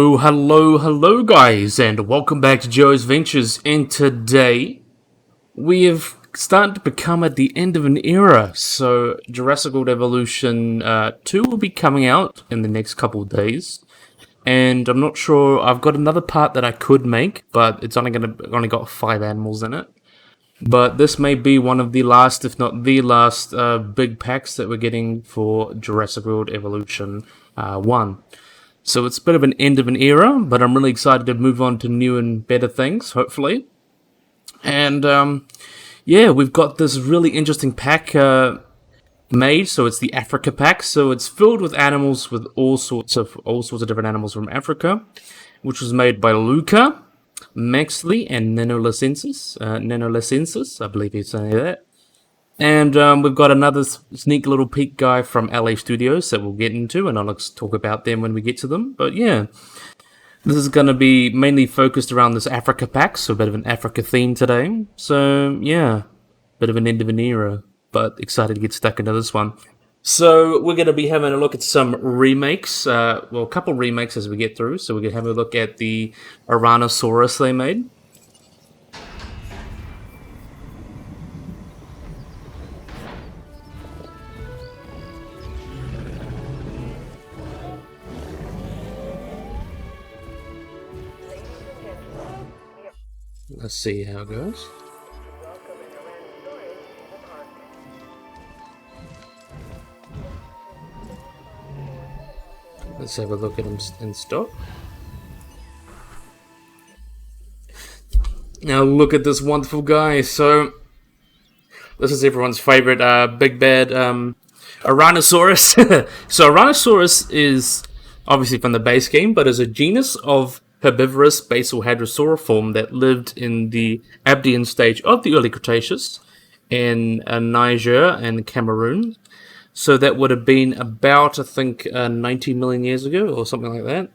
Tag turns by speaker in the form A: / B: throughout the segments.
A: Oh, hello guys, and welcome back to Joe's Ventures. And today, we have started to become at the end of an era. So, Jurassic World Evolution 2 will be coming out in the next couple of days. And I'm not sure, I've got another part that I could make, but it's only got 5 animals in it. But this may be one of the last, if not the last, big packs that we're getting for Jurassic World Evolution 1. So it's a bit of an end of an era, but I'm really excited to move on to new and better things, hopefully. And yeah, we've got this really interesting pack made. So it's the Africa pack. So it's filled with animals with all sorts of different animals from Africa, which was made by Luca, Maxley, and Nanolescensis. I believe he's saying that. And we've got another sneak little peek guy from LA Studios that we'll get into, and I'll talk about them when we get to them. But yeah, this is going to be mainly focused around this Africa pack, so a bit of an Africa theme today. So yeah, bit of an end of an era, but excited to get stuck into this one. So we're going to be having a look at some remakes, well, a couple remakes as we get through. So we're going to have a look at the Aransaurus they made. Let's see how it goes. Let's have a look at him in stock. Now look at this wonderful guy. So this is everyone's favorite big bad Aransaurus. So Aransaurus is obviously from the base game, but is a genus of herbivorous basal hadrosauriform that lived in the Abdian stage of the early Cretaceous in Niger and Cameroon. So that would have been about, I think, 90 million years ago or something like that.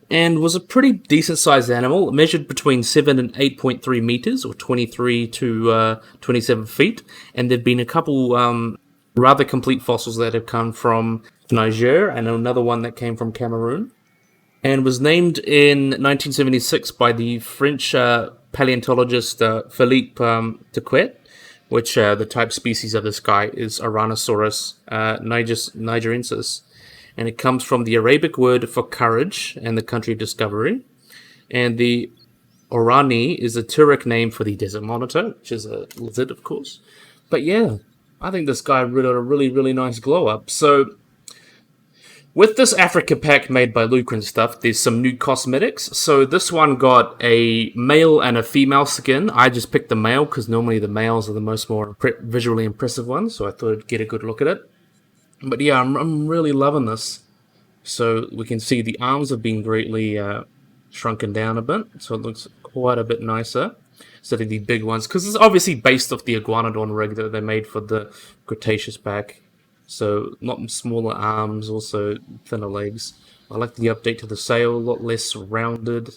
A: And was a pretty decent sized animal. It measured between 7 and 8.3 meters or 23 to 27 feet. And there've been a couple rather complete fossils that have come from Niger and another one that came from Cameroon. And was named in 1976 by the French paleontologist Philippe Dequet, which the type species of this guy is Aransaurus nigerensis. And it comes from the Arabic word for courage and the country of discovery. And the Orani is a Turkic name for the desert monitor, which is a lizard, of course. But yeah, I think this guy really had a really nice glow up. So with this Africa pack made by Luca and stuff, there's some new cosmetics. So this one got a male and a female skin. I just picked the male because normally the males are the more visually impressive ones. So I thought I'd get a good look at it. But yeah, I'm really loving this. So we can see the arms have been greatly shrunken down a bit. So it looks quite a bit nicer instead of the big ones. Because it's obviously based off the Iguanodon rig that they made for the Cretaceous pack. So, not smaller arms, also thinner legs. I like the update to the sail, a lot less rounded,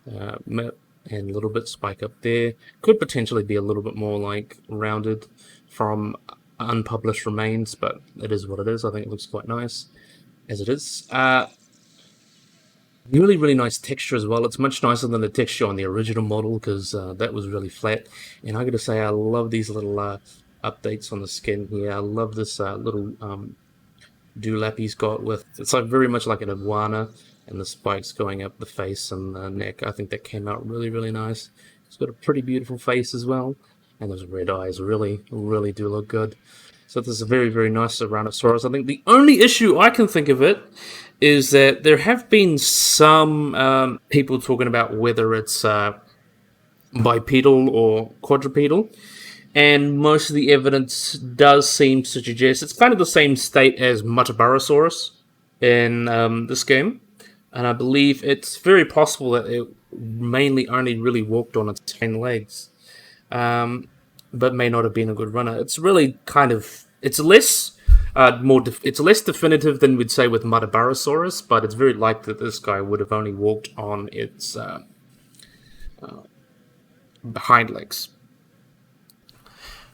A: and a little bit spike up there. Could potentially be a little bit more like rounded from unpublished remains, but it is what it is. I think it looks quite nice as it is. Really nice texture as well. It's much nicer than the texture on the original model because that was really flat. And I gotta say, I love these little updates on the skin here. I love this little dewlap he's got with, it's like very much like an iguana, and the spikes going up the face and the neck. I think that came out really nice. It's got a pretty beautiful face as well, and those red eyes really do look good. So this is a very nice Tyrannosaurus. I think the only issue I can think of it is that there have been some people talking about whether it's bipedal or quadrupedal. And most of the evidence does seem to suggest it's kind of the same state as Majungasaurus in this game. And I believe it's very possible that it mainly only really walked on its hind legs. But may not have been a good runner. It's really kind of, it's less definitive than we'd say with Majungasaurus, but it's very likely that this guy would have only walked on its hind legs.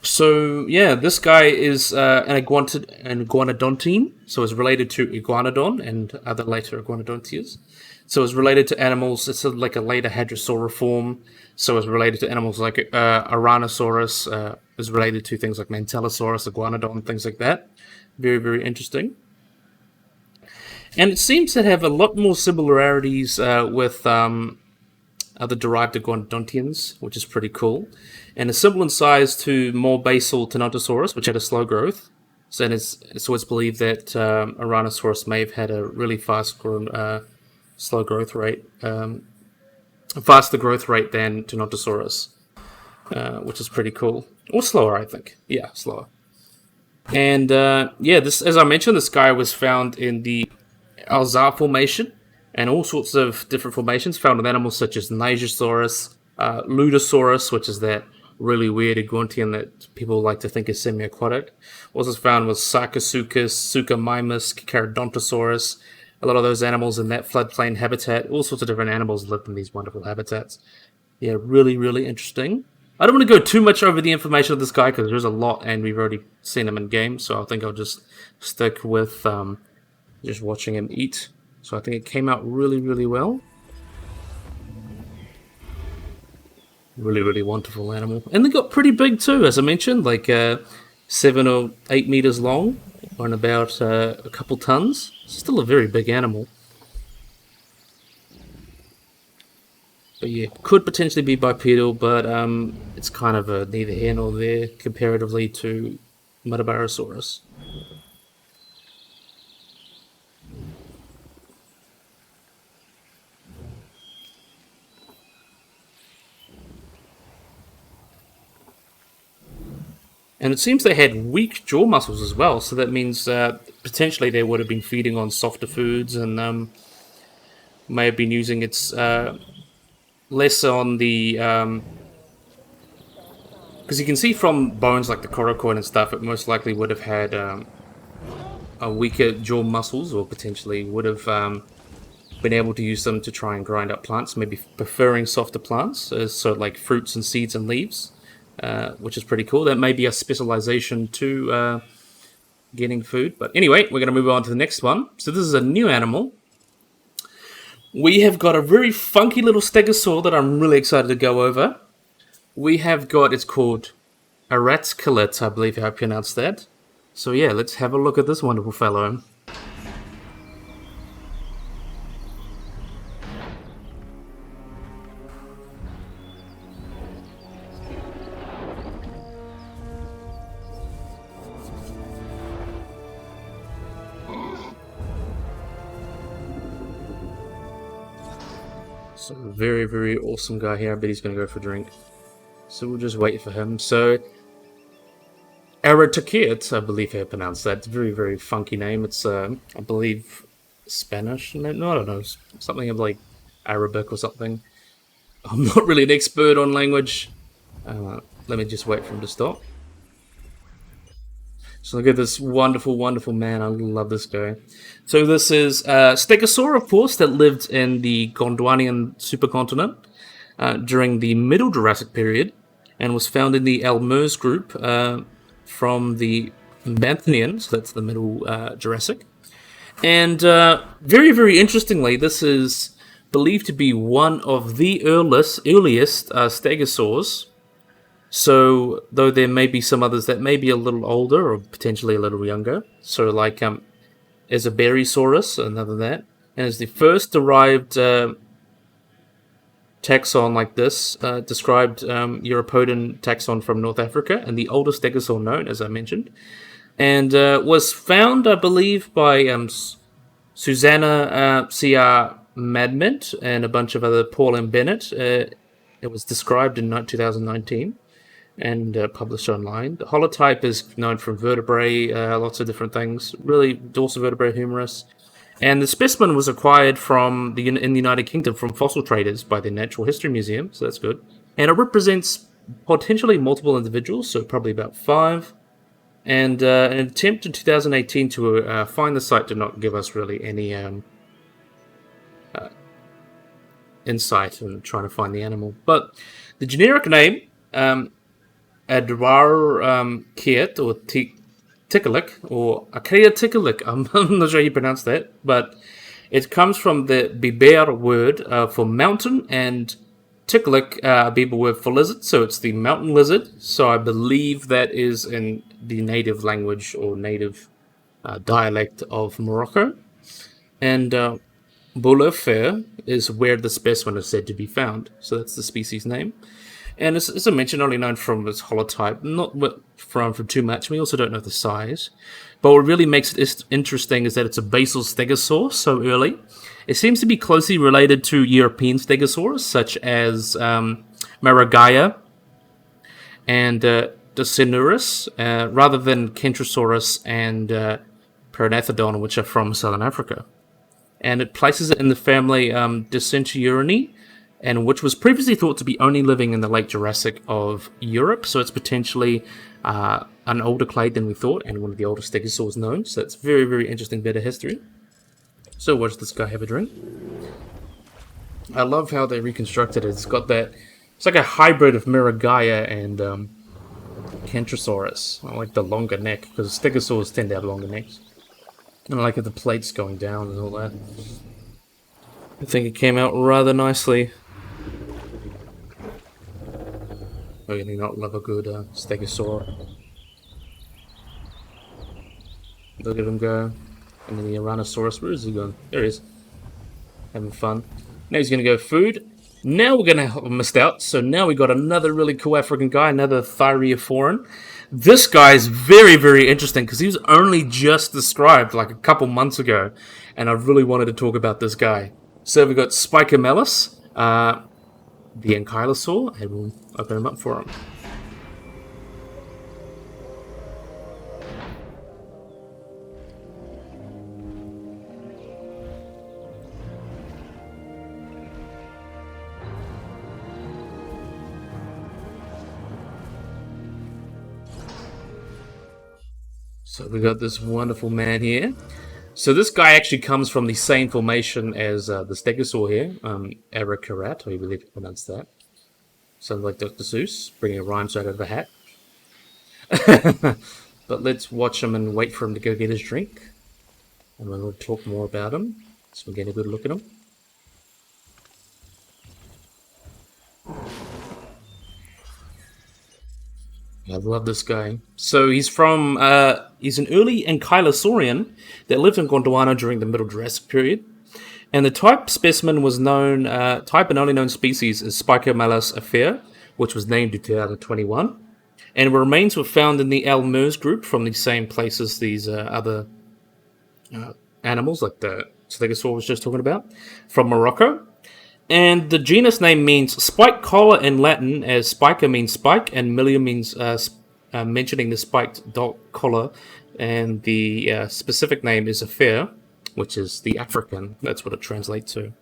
A: So yeah, this guy is an iguanodontine, so it's related to iguanodon and other later iguanodontias. So it's related to animals. It's like a later hadrosaur form. So it's related to animals like Aransaurus. Is related to things like Mantellosaurus, iguanodon, things like that. Very, very interesting. And it seems to have a lot more similarities with other derived iguanodontians, which is pretty cool. And is similar in size to more basal Dinosaurus, which had a slow growth. So it's believed that Aranosaurus may have had a really slow growth rate, faster growth rate than Dinosaurus, which is pretty cool. Or slower, I think. Yeah, slower. And this, as I mentioned, this guy was found in the Alzar Formation and all sorts of different formations found in animals such as Majungasaurus, Ludosaurus, which is that really weird iguantian that people like to think is semi-aquatic. Also found was Sarcosuchus, Zukamimus, Carodontosaurus. A lot of those animals in that floodplain habitat. All sorts of different animals lived in these wonderful habitats. Yeah, really, really interesting. I don't want to go too much over the information of this guy because there's a lot and we've already seen him in game, so I think I'll just stick with just watching him eat. So I think it came out really, really well. Really, really wonderful animal. And they got pretty big too, as I mentioned, like 7 or 8 meters long and about a couple tons. Still a very big animal. But yeah, could potentially be bipedal, but it's kind of neither here nor there comparatively to Byronosaurus. And it seems they had weak jaw muscles as well, so that means potentially they would have been feeding on softer foods and may have been using its less on the... because you can see from bones like the coracoid and stuff, it most likely would have had a weaker jaw muscles, or potentially would have been able to use them to try and grind up plants, maybe preferring softer plants, so like fruits and seeds and leaves. Which is pretty cool. That may be a specialization to getting food. But anyway, we're going to move on to the next one. So this is a new animal. We have got a very funky little stegosaur that I'm really excited to go over. We have got, it's called Aransaurus, I believe how I pronounce that. So yeah, let's have a look at this wonderful fellow. So very, very awesome guy here. I bet he's going to go for a drink. So we'll just wait for him. So Aransaurus, I believe how I pronounce that. It's a very, very funky name. It's, I believe, Spanish. No, I don't know. Something like Arabic or something. I'm not really an expert on language. Let me just wait for him to stop. So look at this wonderful, wonderful man. I love this guy. So this is Stegosaur, of course, that lived in the Gondwanian supercontinent during the Middle Jurassic period and was found in the Elmers group from the Banthanian, so that's the Middle Jurassic. And very, very interestingly, this is believed to be one of the earliest stegosaurs. So, though there may be some others that may be a little older or potentially a little younger. So, like Byronosaurus, another that. And is the first derived taxon like this, described Europodon taxon from North Africa, and the oldest stegosaur known, as I mentioned. And was found, I believe, by Susanna C.R. Madment and a bunch of other Paul M. Bennett. It was described in 2019. And published online. The holotype is known from vertebrae, lots of different things. Really, dorsal vertebrae, humerus. And the specimen was acquired in the United Kingdom from fossil traders by the Natural History Museum, so that's good. And it represents potentially multiple individuals, so probably about 5. And an attempt in 2018 to find the site did not give us really any insight in trying to find the animal. But the generic name... Adrar or Tikalik, or Akea Tikalik, I'm not sure how you pronounce that, but It comes from the Biber word for mountain and Tiklik Biber word for lizard, so it's the mountain lizard. So I believe that is in the native language or native dialect of Morocco. And Boulefer is where the specimen is said to be found, so that's the species name. And as I mentioned, only known from its holotype, not from too much. We also don't know the size. But what really makes it interesting is that it's a basal stegosaur so early. It seems to be closely related to European stegosaurs, such as Maragaya and Dinosaurus, rather than Kentrosaurus and Pteranodon, which are from southern Africa. And it places it in the family Dinosaurinae, and which was previously thought to be only living in the late Jurassic of Europe, so it's potentially an older clade than we thought, and one of the oldest stegosaurs known, so it's very, very interesting bit of history. So watch this guy have a drink. I love how they reconstructed it. It's got that, it's like a hybrid of Miragaia and Kentrosaurus. I like the longer neck, because stegosaurs tend to have longer necks. And I like how the plate's going down and all that. I think it came out rather nicely. Oh, you do not love a good stegosaur. Look at him go. And then the Aransaurus, where is he going? There he is. Having fun. Now he's going to go food. Now we're going to missed out. So now we got another really cool African guy, another Thyreophorus. This guy is very, very interesting because he was only just described like a couple months ago. And I really wanted to talk about this guy. So we've got Melis, the Ankylosaur, and we'll open him up for him. So we got this wonderful man here. So this guy actually comes from the same formation as the stegosaur here, Aracarat, I believe you pronounce that. Sounds like Dr. Seuss, bringing a rhyme straight out of a hat. But let's watch him and wait for him to go get his drink. And we'll talk more about him, so we'll get a good look at him. I love this guy. So he's from, he's an early Ankylosaurian that lived in Gondwana during the Middle Jurassic period. And the type specimen was known, type and only known species is Spicomelis affair, which was named in 2021. And remains were found in the Elmers group from the same place as these other animals, like the stegosaur was just talking about, from Morocco. And the genus name means spike collar in Latin, as spica means spike, and milia means mentioning the spiked dog collar. And the specific name is affair, which is the African. That's what it translates to.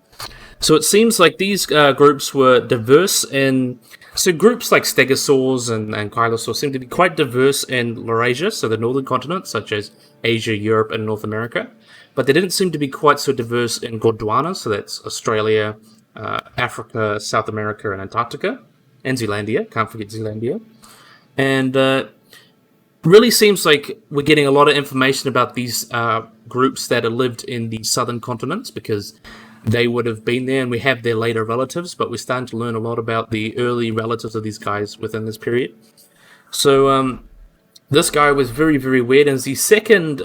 A: So it seems like these groups were diverse in... So groups like stegosaurs and ankylosaurs seem to be quite diverse in Laurasia, so the northern continent, such as Asia, Europe, and North America. But they didn't seem to be quite so diverse in Gondwana, so that's Australia, Africa, South America, and Antarctica, and Zealandia. Can't forget Zealandia. And really seems like we're getting a lot of information about these groups that have lived in the southern continents, because they would have been there, and we have their later relatives, but we're starting to learn a lot about the early relatives of these guys within this period. So this guy was very, very weird, and is the second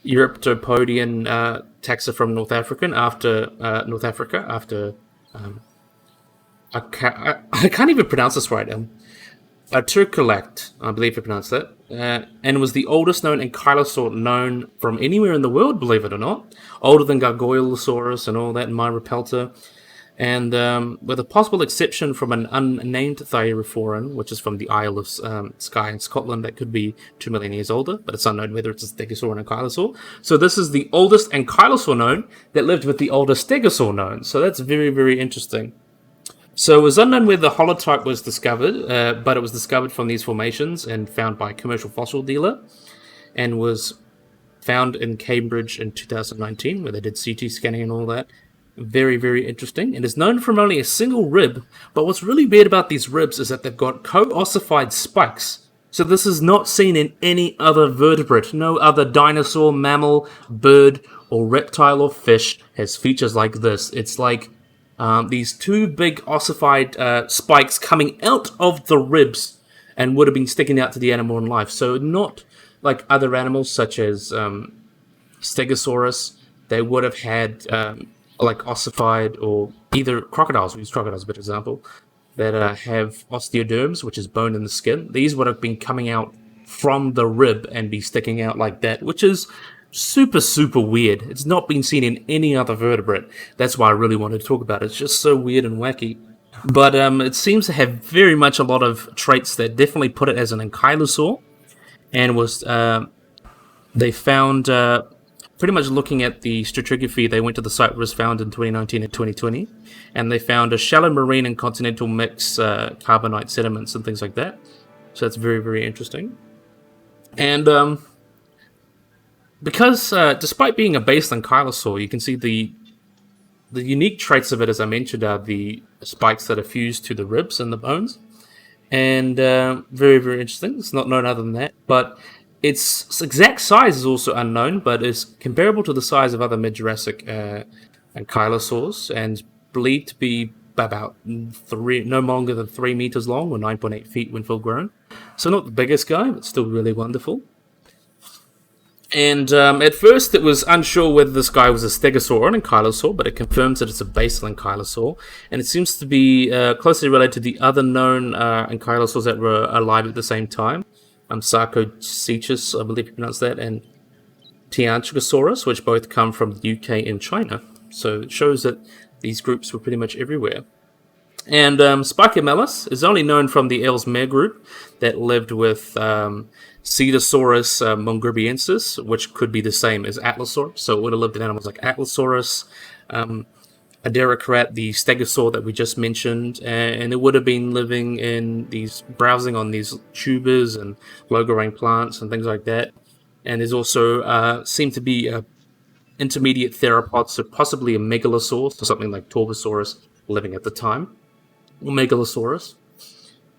A: Euryptopodian taxa from North Africa after I can't even pronounce this right. Turcolact, I believe I pronounced that, and was the oldest known ankylosaur known from anywhere in the world, believe it or not. Older than Gargoylosaurus and all that, and Myropelta. And with a possible exception from an unnamed Thyreophorus, which is from the Isle of Skye in Scotland, that could be 2 million years older, but it's unknown whether it's a stegosaur or an ankylosaur. So this is the oldest ankylosaur known that lived with the oldest stegosaur known. So that's very, very interesting. So it was unknown where the holotype was discovered, but it was discovered from these formations and found by a commercial fossil dealer, and was found in Cambridge in 2019, where they did CT scanning and all that. Very, very interesting. It is known from only a single rib, but what's really weird about these ribs is that they've got co-ossified spikes. So this is not seen in any other vertebrate, no other dinosaur, mammal, bird, or reptile or fish has features like this. It's like these two big ossified spikes coming out of the ribs and would have been sticking out to the animal in life. So not like other animals such as Stegosaurus, they would have had like ossified, or either crocodiles, we use crocodiles as a better example, that have osteoderms, which is bone in the skin. These would have been coming out from the rib and be sticking out like that, which is super, super weird. It's not been seen in any other vertebrate. That's why I really wanted to talk about it. It's just so weird and wacky. But it seems to have very much a lot of traits that definitely put it as an ankylosaur, and was they found pretty much looking at the stratigraphy. They went to the site where it was found in 2019 and 2020, and they found a shallow marine and continental mix carbonite sediments and things like that. So that's very, very interesting. And because despite being a basal ankylosaur, you can see the unique traits of it, as I mentioned, are the spikes that are fused to the ribs and the bones. And very, very interesting. It's not known other than that. But its exact size is also unknown, but is comparable to the size of other mid-Jurassic ankylosaurs, and believed to be about no longer than 3 meters long, or 9.8 feet when full grown. So not the biggest guy, but still really wonderful. And at first it was unsure whether this guy was a stegosaur or an ankylosaur, but it confirms that it's a basal ankylosaur, and it seems to be closely related to the other known ankylosaurs that were alive at the same time. Sarcosuchus, I believe you pronounce that, and Tianchugosaurus, which both come from the UK and China. So it shows that these groups were pretty much everywhere. And Melis is only known from the Ellesmere group that lived with Cedosaurus mongrybiensis, which could be the same as Atlosaurus. So it would have lived in animals like Atlosaurus, Adaracarat, the stegosaur that we just mentioned, and it would have been living in these, browsing on these tubers and low-growing plants and things like that. And there's also seemed to be intermediate theropods, so possibly a megalosaurus or something like Torvosaurus living at the time, or Megalosaurus.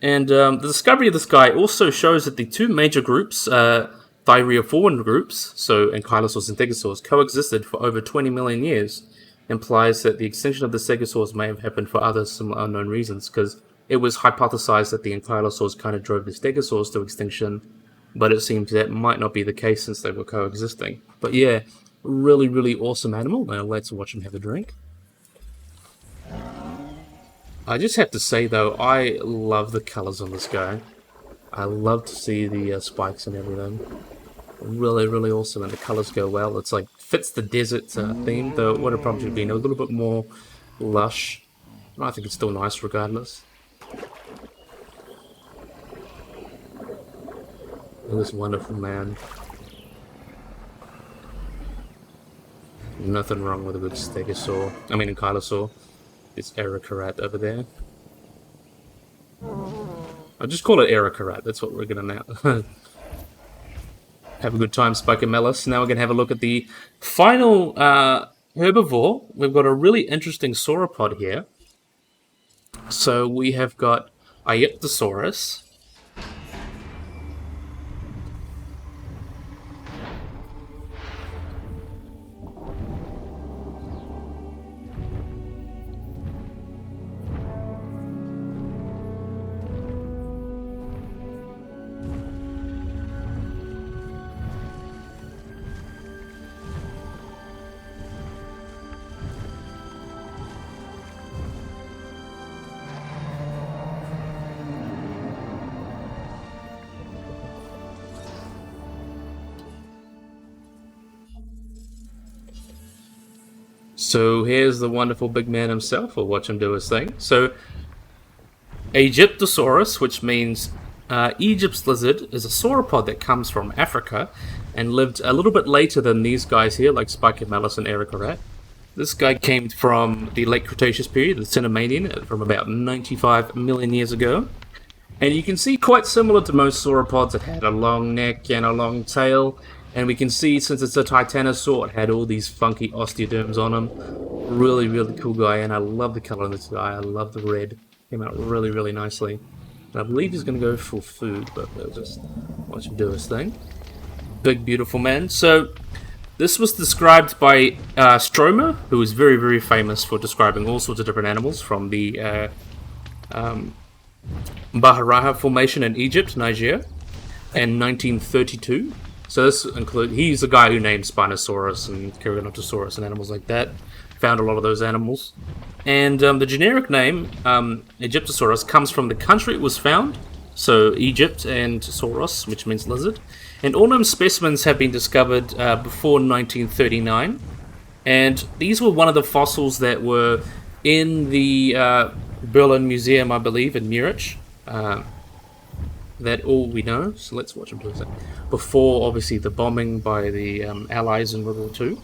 A: And the discovery of this guy also shows that the two major groups, thyreophorans groups, so ankylosaurs and stegosaurs, coexisted for over 20 million years. Implies that the extinction of the stegosaurs may have happened for other similar unknown reasons, because it was hypothesized that the ankylosaurs kind of drove the stegosaurs to extinction, but it seems that might not be the case since they were coexisting. But yeah, really, really awesome animal. Now let's watch him have a drink. I just have to say though, I love the colors on this guy. I love to see the spikes and everything. Really, really awesome, and the colors go well. It's like fits the desert theme, though it would have probably been a little bit more lush. I think it's still nice regardless. Look at this wonderful man. Nothing wrong with a good stegosaur. I mean, ankylosaur. It's Aracarat over there. I'll just call it Aracarat. That's what we're gonna now. Have a good time, Melis. Now we're going to have a look at the final herbivore. We've got a really interesting sauropod here. So we have got Aegyptosaurus. So here's the wonderful big man himself. We'll watch him do his thing. So Aegyptosaurus, which means Egypt's lizard, is a sauropod that comes from Africa and lived a little bit later than these guys here, like Melis and Aracarat. This guy came from the late Cretaceous period, the Cenomanian, from about 95 million years ago. And you can see quite similar to most sauropods, it had a long neck and a long tail. And we can see, since it's a titanosaur, it had all these funky osteoderms on him. Really, really cool guy, and I love the color of this guy. I love the red. Came out really, really nicely. And I believe he's going to go for food, but we'll just watch him do his thing. Big, beautiful man. So, This was described by Stromer, who is very, very famous for describing all sorts of different animals from the Baharaha Formation in Egypt, Niger, in 1932. So this includes, he's the guy who named Spinosaurus and Carcharodontosaurus and animals like that. Found a lot of those animals. And the generic name, Egyptosaurus, comes from the country it was found. So Egypt and Sauros, which means lizard. And all known specimens have been discovered before 1939. And these were one of the fossils that were in the Berlin Museum, I believe, in Munich. That all we know. So let's watch them do that. Before, obviously, the bombing by the Allies in World War II.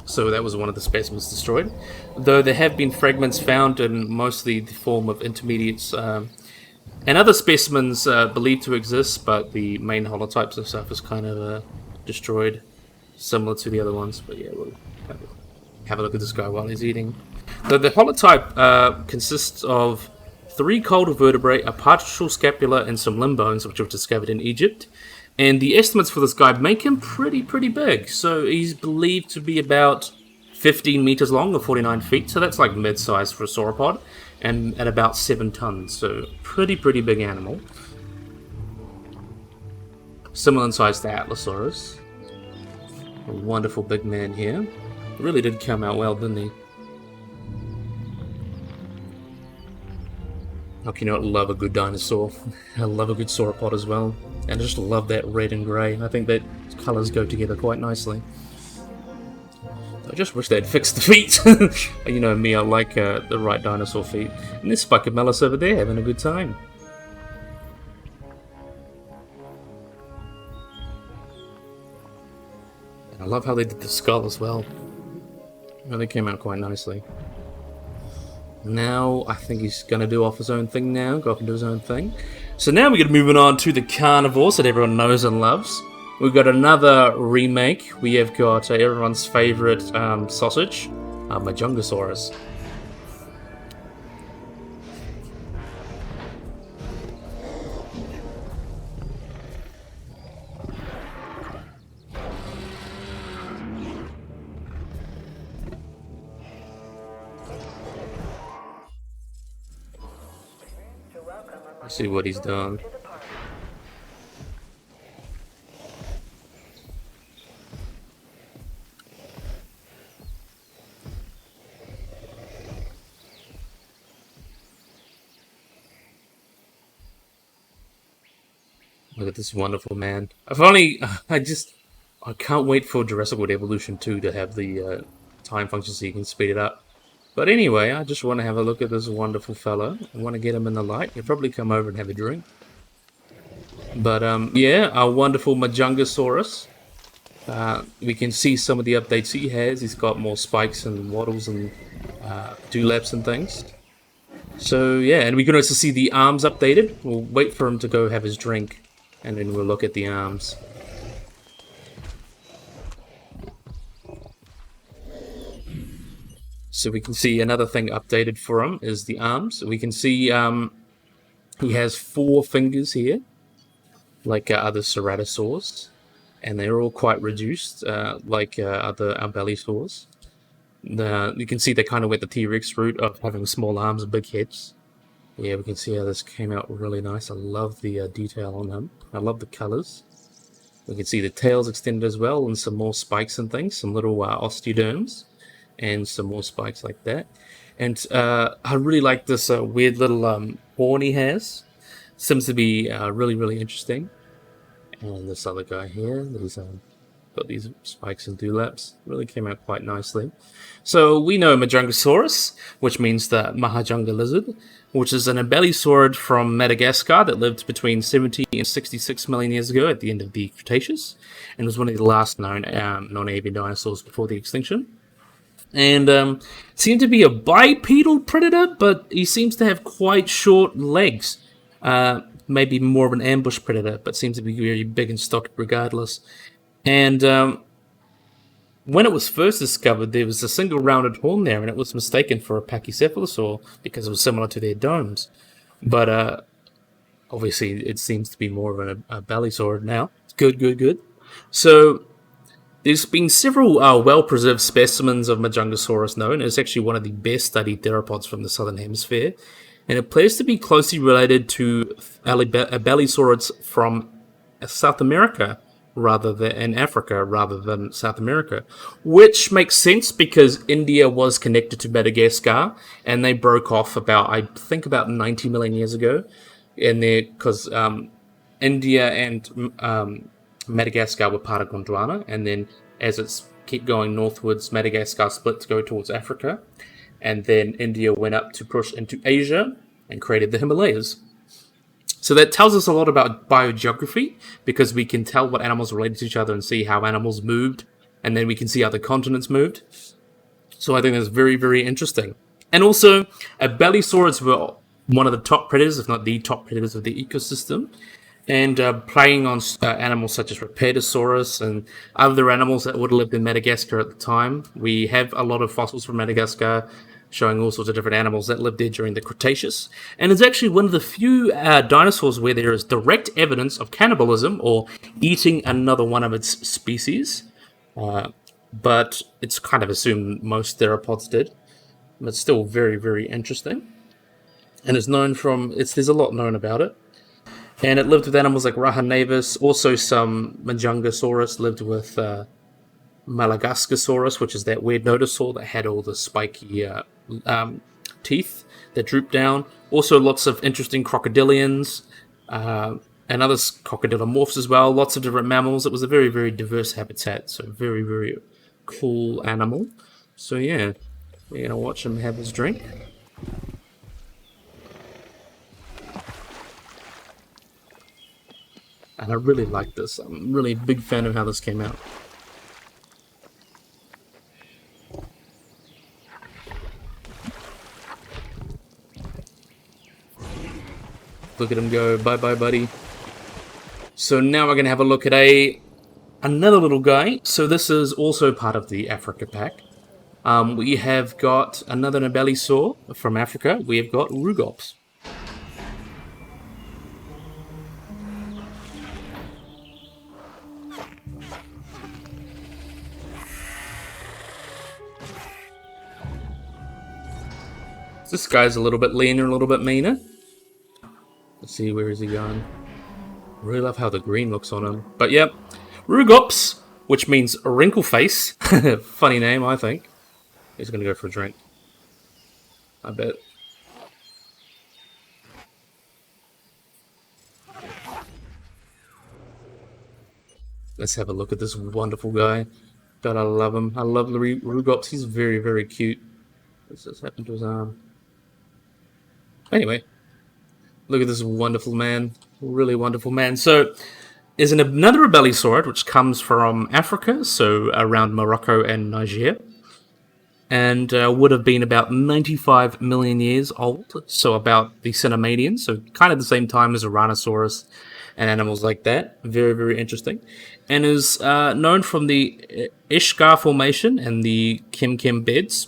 A: So that was one of the specimens destroyed. Though there have been fragments found in mostly the form of intermediates and other specimens believed to exist, but the main holotypes and stuff is kind of destroyed, similar to the other ones. But yeah, we'll have a look at this guy while he's eating. So the holotype consists of 3 cold vertebrae, a partial scapula, and some limb bones, which were discovered in Egypt. And the estimates for this guy make him pretty big. So he's believed to be about 15 meters long, or 49 feet. So that's like mid-size for a sauropod, and at about 7 tons. So pretty big animal. Similar in size to Atlasaurus. A wonderful big man here. Really did come out well, didn't he? Hope you know I love a good dinosaur. I love a good sauropod as well. And I just love that red and grey. I think that colours go together quite nicely. I just wish they'd fix the feet. You know me, I like the right dinosaur feet. And this fucking melis over there having a good time. And I love how they did the skull as well. Really came out quite nicely. Now, I think he's going to do off his own thing now, go off and do his own thing. So now we're going to move on to the carnivores that everyone knows and loves. We've got another remake. We have got everyone's favourite sausage, Majungasaurus. Let's see what he's done. Look at this wonderful man. I can't wait for Jurassic World Evolution 2 to have the time function so you can speed it up. But anyway, I just want to have a look at this wonderful fellow. I want to get him in the light. He'll probably come over and have a drink. But yeah, our wonderful Majungasaurus. We can see some of the updates he has. He's got more spikes and waddles and dewlaps and things. So yeah, and we can also see the arms updated. We'll wait for him to go have his drink, and then we'll look at the arms. So we can see another thing updated for him is the arms. We can see he has 4 fingers here, like other ceratosaurs, and they're all quite reduced, like other ambellisaurs. You can see they kind of went the T-Rex route of having small arms and big heads. Yeah, we can see how this came out really nice. I love the detail on him. I love the colors. We can see the tails extended as well, and some more spikes and things, some little osteoderms. And some more spikes like that. And I really like this weird little horn he has. Seems to be really interesting. And this other guy here, he's got these spikes and dewlaps. Really came out quite nicely. So we know Majungasaurus, which means the Mahajanga lizard, which is an ambellisaurid from Madagascar that lived between 70 and 66 million years ago at the end of the Cretaceous, and was one of the last known non-avian dinosaurs before the extinction. And seemed to be a bipedal predator, but he seems to have quite short legs. Maybe more of an ambush predator, but seems to be very big and stocky regardless. And when it was first discovered, there was a single rounded horn there, and it was mistaken for a pachycephalosaur because it was similar to their domes. But obviously, it seems to be more of a bellisaurid now. Good. So There's been several well-preserved specimens of Majungasaurus known. It's actually one of the best-studied theropods from the southern hemisphere, and it appears to be closely related to Abelisaurids from South America rather than in Africa rather than South America, which makes sense because India was connected to Madagascar and they broke off about 90 million years ago, and because India and Madagascar were part of Gondwana, and then as it's kept going northwards, Madagascar split to go towards Africa, and then India went up to push into Asia and created the Himalayas. So that tells us a lot about biogeography, because we can tell what animals related to each other and see how animals moved, and then we can see how the continents moved. So I think that's very, very interesting. And also, Abelisaurids were one of the top predators, if not the top predators of the ecosystem, and preying on animals such as Rugops and other animals that would have lived in Madagascar at the time. We have a lot of fossils from Madagascar showing all sorts of different animals that lived there during the Cretaceous. And it's actually one of the few dinosaurs where there is direct evidence of cannibalism or eating another one of its species. But it's kind of assumed most theropods did. But it's still very, very interesting. And it's known there's a lot known about it. And it lived with animals like Rahanavus. Also some Majungasaurus lived with Malagaskasaurus, which is that weird dinosaur that had all the spiky teeth that droop down. Also lots of interesting crocodilians and other crocodilomorphs as well. Lots of different mammals. It was a very, very diverse habitat. So very, very cool animal. So yeah, we're going to watch him have his drink. And I really like this. I'm really a big fan of how this came out. Look at him go. Bye-bye, buddy. So now we're going to have a look at another little guy. So this is also part of the Africa pack. We have got another Abelisaur from Africa. We have got Rugops. This guy's a little bit leaner, a little bit meaner. Let's see, where is he going? Really love how the green looks on him. But yep, Rugops, which means wrinkle face. Funny name, I think. He's going to go for a drink. I bet. Let's have a look at this wonderful guy. God, I love him. I love Rugops. He's very, very cute. What's this happened to his arm? Anyway, look at this wonderful man. Really wonderful man. So, there's another Abelisaurid, which comes from Africa, so around Morocco and Niger, and would have been about 95 million years old, so about the Cinemanian, so kind of the same time as Aransaurus and animals like that. Very, very interesting. And is known from the Ishkar Formation and the Kem beds.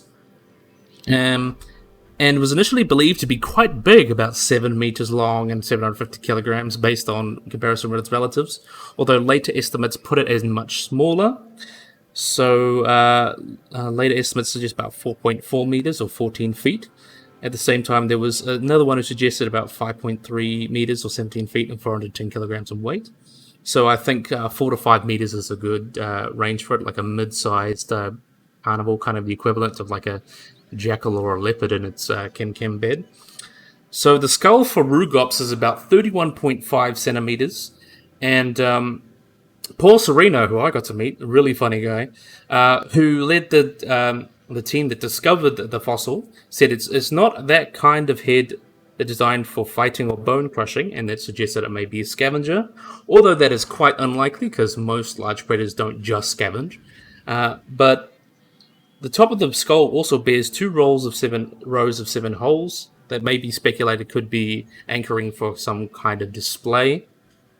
A: And was initially believed to be quite big, about 7 meters long and 750 kilograms, based on comparison with its relatives, although later estimates put it as much smaller. So later estimates suggest about 4.4 meters or 14 feet. At the same time, there was another one who suggested about 5.3 meters or 17 feet and 410 kilograms in weight. So I think 4 to 5 meters is a good range for it, like a mid-sized carnivore, kind of the equivalent of like a jackal or a leopard in its kem bed. So the skull for Rugops is about 31.5 centimeters, and Paul Sereno, who I got to meet, a really funny guy, who led the team that discovered the fossil, said it's not that kind of head designed for fighting or bone crushing, and that suggests that it may be a scavenger, although that is quite unlikely because most large predators don't just scavenge. But the top of the skull also bears 2 rows of 7 holes that may be speculated could be anchoring for some kind of display,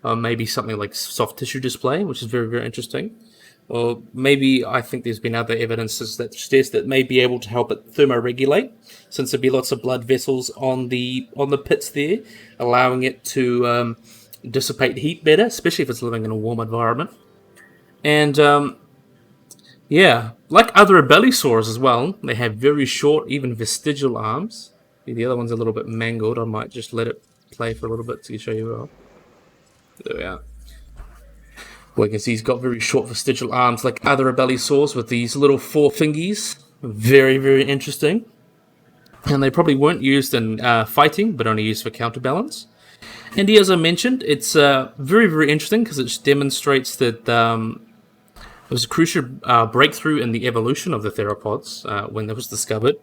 A: or maybe something like soft tissue display, which is very, very interesting. Or maybe I think there's been other evidences that suggest that may be able to help it thermoregulate, since there'd be lots of blood vessels on the pits there, allowing it to dissipate heat better, especially if it's living in a warm environment. And Yeah, like other abelisaurs as well, they have very short, even vestigial arms. The other one's a little bit mangled. I might just let it play for a little bit to show you well. There we are. Well, you can see he's got very short vestigial arms like other abelisaurs with these little four fingies. Very, very interesting. And they probably weren't used in fighting, but only used for counterbalance. And as I mentioned, it's very, very interesting because it demonstrates that it was a crucial breakthrough in the evolution of the theropods when it was discovered,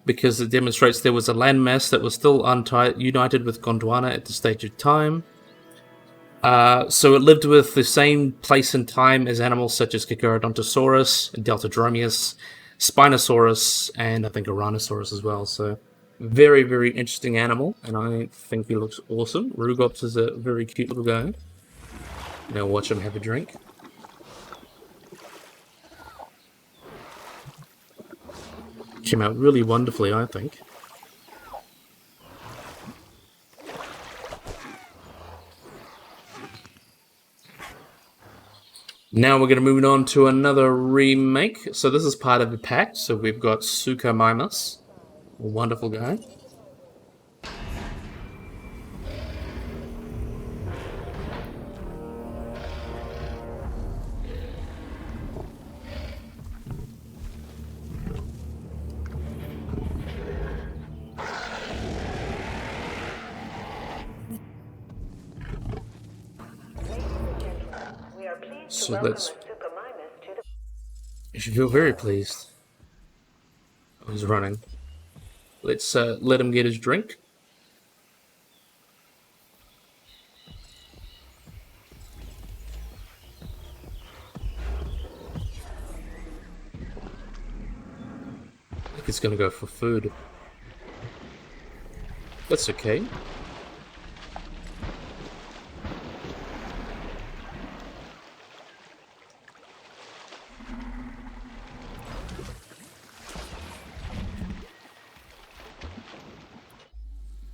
A: because it demonstrates there was a landmass that was still united with Gondwana at the stage of time. So it lived with the same place and time as animals such as Byronosaurus, Deltadromeus, Spinosaurus, and I think Aransaurus as well. So very, very interesting animal, and I think he looks awesome. Rugops is a very cute little guy. Now watch him have a drink. Came out really wonderfully, I think. Now we're going to move on to another remake. So this is part of the pack. So we've got Zukamimus, a wonderful guy. So let's... You should feel very pleased. Oh, he's running. Let's let him get his drink. I think he's gonna go for food. That's okay.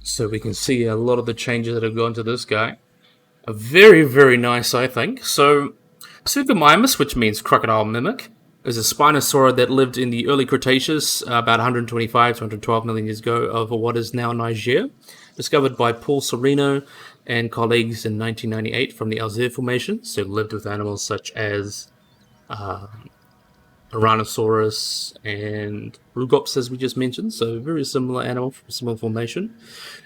A: So we can see a lot of the changes that have gone to this guy. A very, very nice, I think. So, Zukamimus, which means crocodile mimic, is a Spinosaurid that lived in the early Cretaceous, about 125 to 112 million years ago, over what is now Niger. Discovered by Paul Sereno and colleagues in 1998 from the Alzire Formation. So, lived with animals such as Byronosaurus and Rugops, as we just mentioned. So very similar animal, similar formation.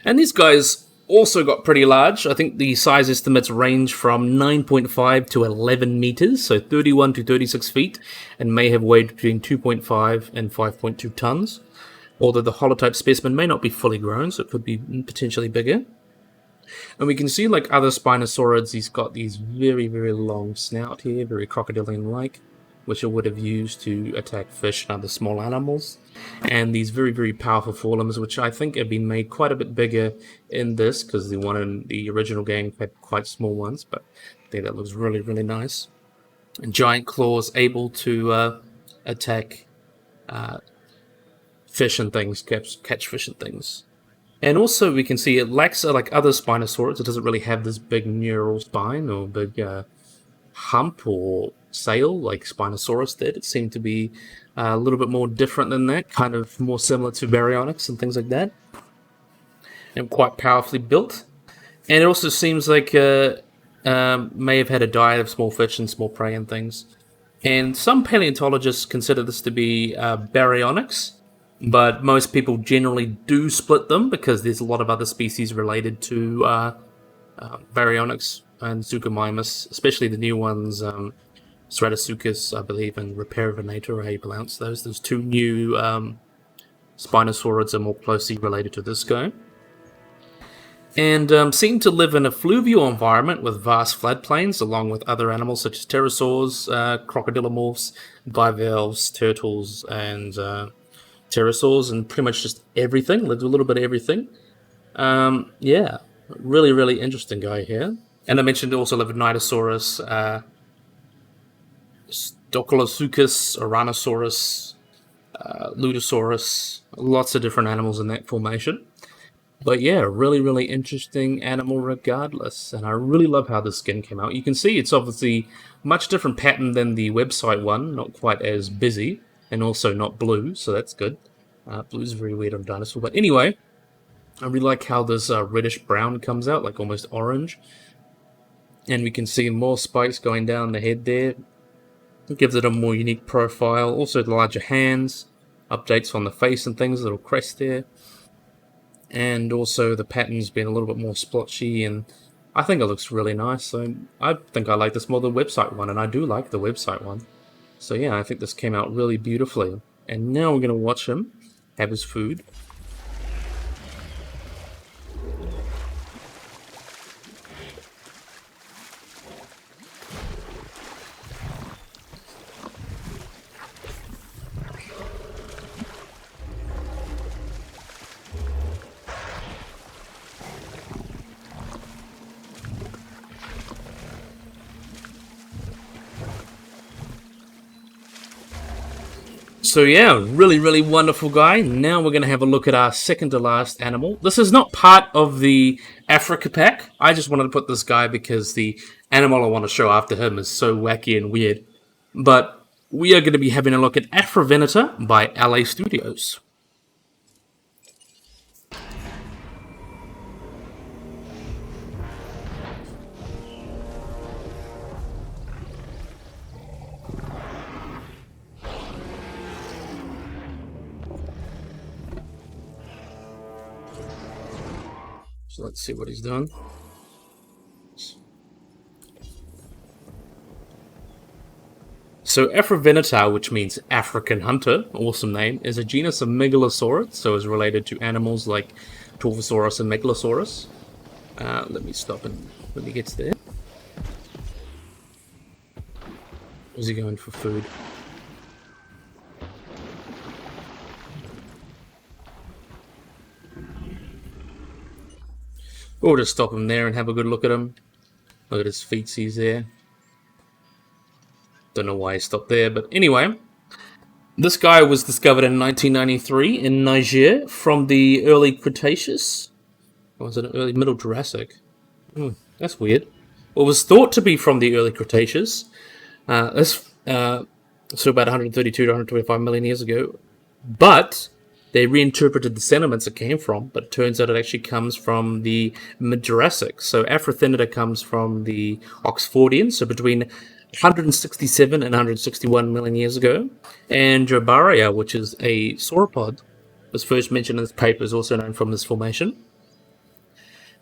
A: And these guys also got pretty large. I think the size estimates range from 9.5 to 11 meters, so 31 to 36 feet, and may have weighed between 2.5 and 5.2 tons. Although the holotype specimen may not be fully grown, so it could be potentially bigger. And we can see, like other Spinosaurids, he's got these very, very long snout here, very crocodilian-like, which it would have used to attack fish and other small animals. And these very, very powerful forelimbs, which I think have been made quite a bit bigger in this, because the one in the original game had quite small ones, but I think that looks really, really nice. And giant claws able to attack fish and things, catch fish and things. And also we can see it lacks, like other Spinosaurids, it doesn't really have this big neural spine or big hump or sail like Spinosaurus did. It seemed to be a little bit more different than that, kind of more similar to Baryonyx and things like that. And quite powerfully built. And it also seems like may have had a diet of small fish and small prey and things. And some paleontologists consider this to be Baryonyx, but most people generally do split them because there's a lot of other species related to Baryonyx and Zukamimus, especially the new ones, Stratosuchus, I believe, and Reparavinator, or how you pronounce those. Those two new Spinosaurids are more closely related to this guy. And seem to live in a fluvial environment with vast floodplains, along with other animals such as pterosaurs, crocodilomorphs, bivalves, turtles, and pterosaurs, and pretty much just everything. Lived a little bit of everything. Yeah, really, really interesting guy here. And I mentioned also lived with Dinosaurus, Stocolosuchus, Aransaurus, Ludosaurus, lots of different animals in that formation. But yeah, really, really interesting animal regardless. And I really love how the skin came out. You can see it's obviously much different pattern than the website one, not quite as busy, and also not blue, so that's good. Blue's very weird on Dinosaur. But anyway, I really like how this reddish brown comes out, like almost orange. And we can see more spikes going down the head there. It gives it a more unique profile. Also the larger hands, updates on the face and things, little crest there. And also the pattern's been a little bit more splotchy, and I think it looks really nice. So I think I like this more than the website one, and I do like the website one. So yeah, I think this came out really beautifully. And now we're going to watch him have his food. So yeah, really, really wonderful guy. Now we're going to have a look at our second to last animal. This is not part of the Africa pack. I just wanted to put this guy because the animal I want to show after him is so wacky and weird. But we are going to be having a look at Afrovinita by LA Studios. So let's see what he's done. So Afrovinita, which means African hunter, awesome name, is a genus of Megalosaurus, so is related to animals like Torvosaurus and Megalosaurus. Let me stop and when he gets there. Is he going for food? We'll just stop him there and have a good look at him. Look at his feetsies there. Don't know why he stopped there, but anyway. This guy was discovered in 1993 in Niger from the early Cretaceous. Or was it early Middle Jurassic? That's weird. Well, it was thought to be from the early Cretaceous. So about 132 to 125 million years ago. But they reinterpreted the sediments it came from, but it turns out it actually comes from the mid-Jurassic. So Afrovinita comes from the Oxfordian, so between 167 and 161 million years ago. And Jobaria, which is a sauropod, was first mentioned in this paper, is also known from this formation.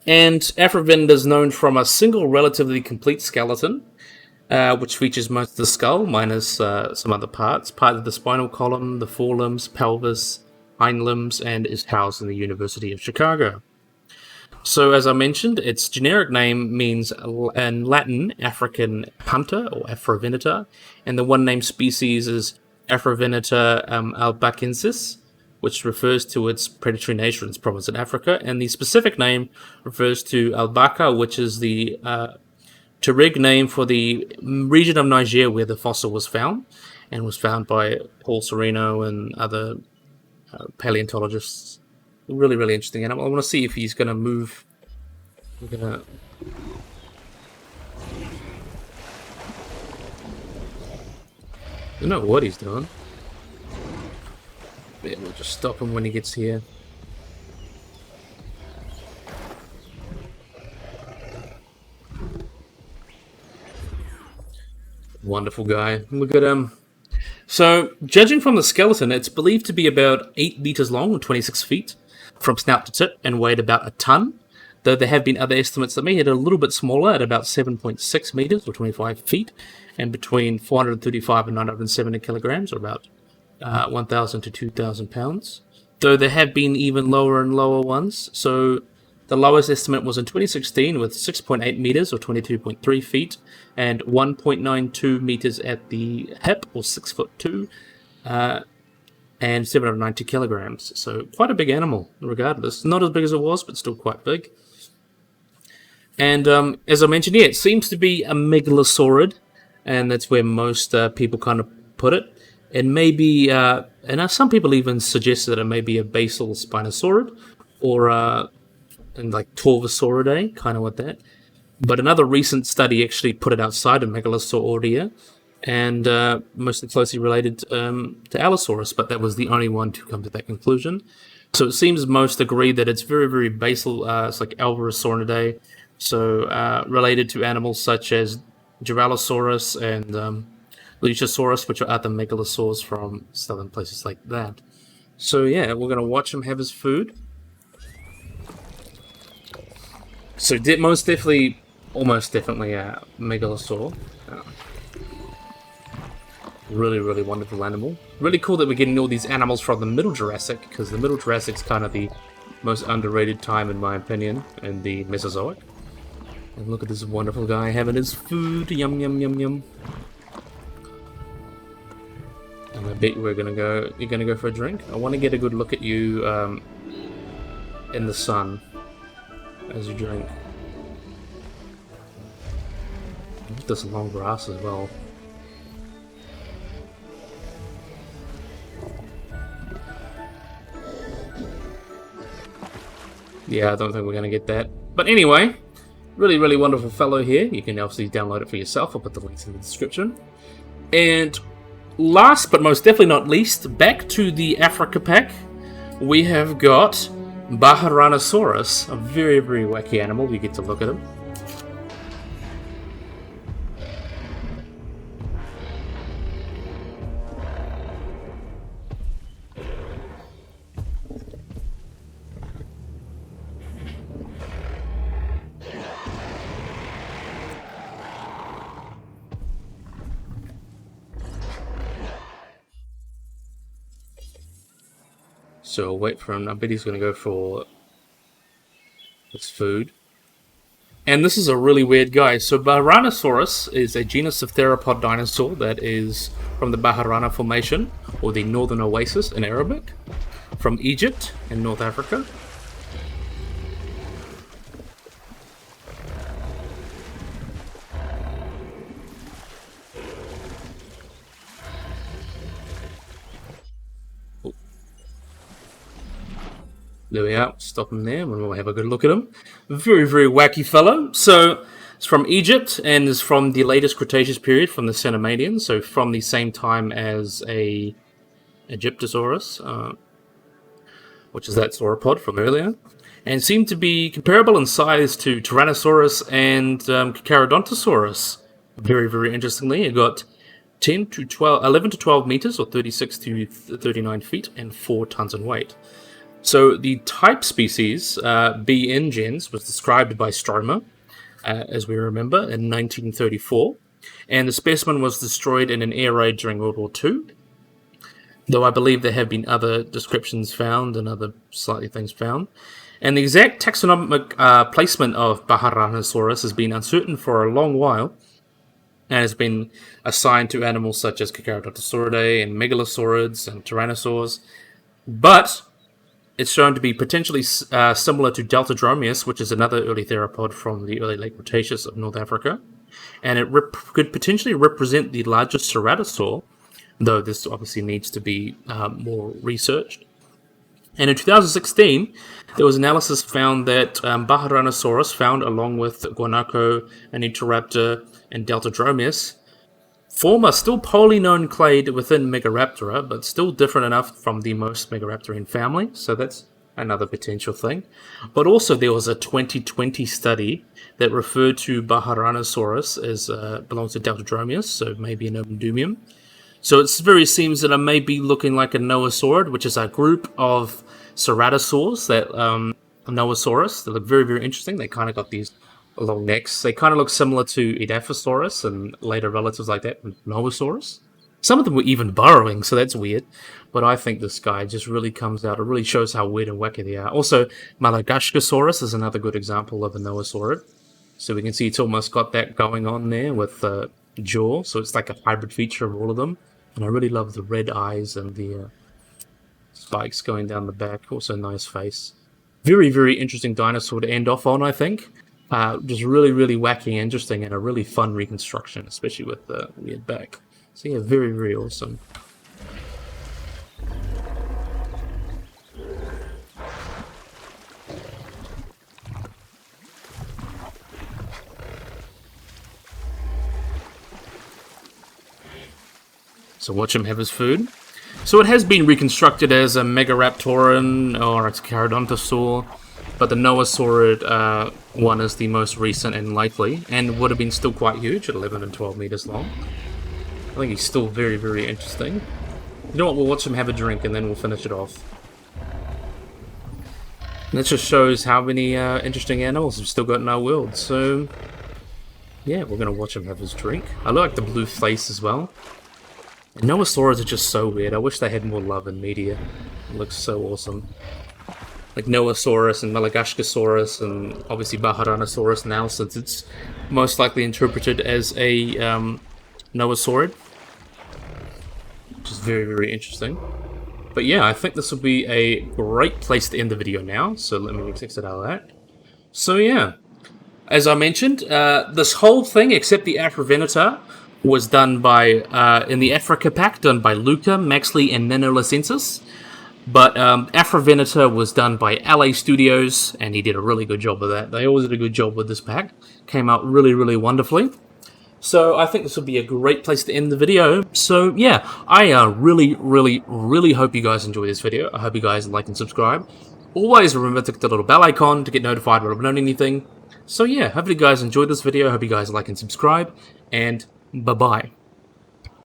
A: And Afrovinita is known from a single relatively complete skeleton, which features most of the skull, minus some other parts. Part of the spinal column, the forelimbs, pelvis, hind limbs, and is housed in the University of Chicago. So, as I mentioned, its generic name means in Latin African hunter or Afrovinita, and the one named species is Afrovinita albacensis, which refers to its predatory nature in its province in Africa, and the specific name refers to albaca, which is the Tuareg name for the region of Niger where the fossil was found, and was found by Paul Sereno and other paleontologists. Really, really interesting animal. I want to see if he's going to move. We're going to... I don't know what he's doing. Yeah, we'll just stop him when he gets here. Wonderful guy. Look at him. So, judging from the skeleton, it's believed to be about 8 meters long, or 26 feet, from snout to tip, and weighed about a ton. Though there have been other estimates that made it a little bit smaller, at about 7.6 meters, or 25 feet, and between 435 and 970 kilograms, or about 1,000 to 2,000 pounds. Though there have been even lower and lower ones. So, the lowest estimate was in 2016 with 6.8 meters, or 22.3 feet, and 1.92 meters at the hip, or 6'2", and 790 kilograms. So quite a big animal, regardless. Not as big as it was, but still quite big. And as I mentioned, yeah, it seems to be a megalosaurid, and that's where most people kind of put it. It may be, and some people even suggest that it may be a basal spinosaurid, or and like Torvosauridae, kind of like that. But another recent study actually put it outside of Megalosauria, and mostly closely related to Allosaurus, but that was the only one to come to that conclusion. So it seems most agree that it's very, very basal. It's like Alvarezsauridae, so related to animals such as Gyrannosaurus and Luchasaurus, which are other megalosaurs from southern places like that. So yeah, we're gonna watch him have his food. So most definitely, almost definitely a megalosaur. Really, really wonderful animal. Really cool that we're getting all these animals from the Middle Jurassic, because the Middle Jurassic's kind of the most underrated time, in my opinion, in the Mesozoic. And look at this wonderful guy having his food. Yum, yum, yum, yum. And I bet you're gonna go for a drink. I want to get a good look at you in the sun as you drink. There's long grass as well. Yeah, I don't think we're going to get that. But anyway, really, really wonderful fellow here. You can obviously download it for yourself. I'll put the links in the description. And last but most definitely not least, back to the Africa pack, we have got Byronosaurus, a very, very wacky animal. You get to look at him. So I'll wait for him. I bet he's going to go for his food. And this is a really weird guy. So Byronosaurus is a genus of theropod dinosaur that is from the Baharana Formation, or the Northern Oasis in Arabic, from Egypt and North Africa. There we are, stop him there, and we'll have a good look at him. Very, very wacky fellow. So, it's from Egypt, and is from the latest Cretaceous period, from the Cenomanian, so from the same time as a Egyptosaurus, which is that sauropod from earlier, and seemed to be comparable in size to Tyrannosaurus and Carcharodontosaurus. Very, very interestingly, it got 11 to 12 meters, or 36 to 39 feet, and 4 tons in weight. So the type species, B. ingens, was described by Stromer, as we remember, in 1934, and the specimen was destroyed in an air raid during World War II, though I believe there have been other descriptions found and other slightly things found. And the exact taxonomic placement of Byronosaurus has been uncertain for a long while, and has been assigned to animals such as Carcharodontosauridae and Megalosaurids and Tyrannosaurs, but it's shown to be potentially similar to Deltadromeus, which is another early theropod from the early late Cretaceous of North Africa, and it could potentially represent the largest ceratosaur, though this obviously needs to be more researched. And in 2016, there was analysis found that Byronosaurus, found along with Guanaco, Anitaraptor, and Deltadromeus, form a still poorly known clade within Megaraptora, but still different enough from the most Megaraptorian family, so that's another potential thing. But also there was a 2020 study that referred to Byronosaurus as belongs to Deltadromeus, so maybe an Opendumium. So it seems that it may be looking like a Noasaurid, which is a group of ceratosaurs that Noasaurus. They look very, very interesting. They kind of got these long necks. They kind of look similar to Edaphosaurus and later relatives like that with Noasaurus. Some of them were even burrowing, so that's weird. But I think this guy just really comes out. It really shows how weird and wacky they are. Also, Majungasaurus is another good example of a Noasaurid. So we can see it's almost got that going on there with the jaw. So it's like a hybrid feature of all of them. And I really love the red eyes and the spikes going down the back. Also nice face. Very, very interesting dinosaur to end off on, I think. Just really, really wacky, interesting, and a really fun reconstruction, especially with the weird back. So yeah, very, very awesome. So watch him have his food. So it has been reconstructed as a Megaraptoran or a Carodontosaur, but the Noasaurid one is the most recent and likely, and would have been still quite huge at 11 and 12 meters long. I think he's still very, very interesting. You know what, we'll watch him have a drink and then we'll finish it off. And that just shows how many interesting animals we've still got in our world, so yeah, we're going to watch him have his drink. I like the blue face as well. And Noasaurs are just so weird. I wish they had more love in media. It looks so awesome. Like Noasaurus and Majungasaurus and obviously Byronosaurus now, since it's most likely interpreted as a Noasaurid. Which is very, very interesting. But yeah, I think this will be a great place to end the video now. So let me exit out of that. So yeah, as I mentioned, this whole thing, except the Afrovinita, was done by, in the Africa pack, done by Luca, Maxley, and Nanolicensis. But Afrovinita was done by LA Studios, and he did a really good job of that. They always did a good job with this pack. Came out really, really wonderfully. So I think this will be a great place to end the video. So yeah, I really, really, really hope you guys enjoy this video. I hope you guys like and subscribe. Always remember to click the little bell icon to get notified when I upload anything. So yeah, hope you guys enjoyed this video. Hope you guys like and subscribe. And bye-bye.